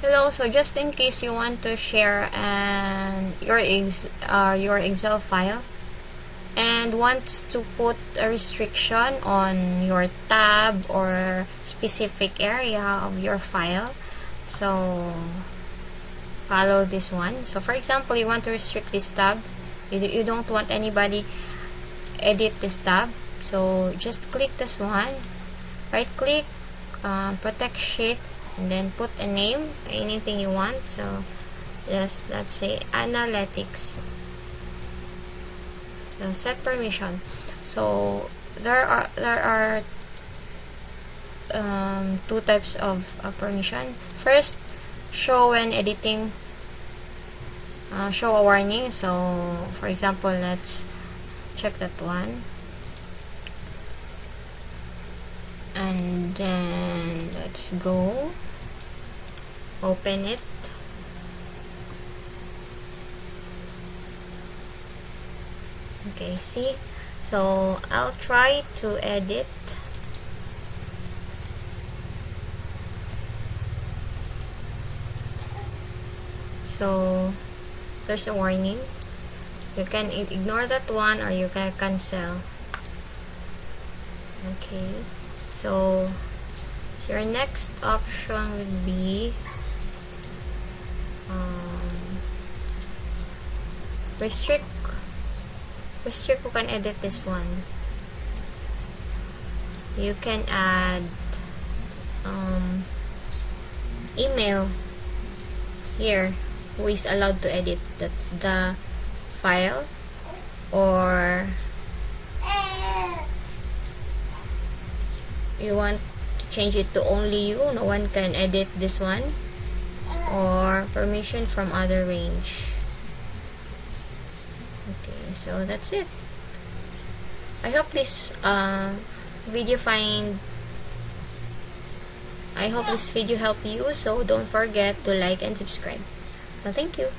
Hello, so just in case you want to share your Excel file and wants to put a restriction on your tab or specific area of your file, so follow this one. So for example, you want to restrict this tab, you don't want anybody edit this tab, so just click this one, right click, protect sheet, and then put a name, anything you want. So just, let's say, analytics. So set permission. So there are two types of permission. First, show when editing, show a warning. So for example, let's check that one, and then let's go open it. Okay, see, so I'll try to edit. So there's a warning. You can ignore that one or you can cancel. Okay, so your next option would be restrict. You can edit this one. You can add email here, who is allowed to edit the file, or you want to change it to only you, no one can edit this one, or permission from other range. Okay, so that's it. I hope this video helped you, so don't forget to like and subscribe. Well, thank you.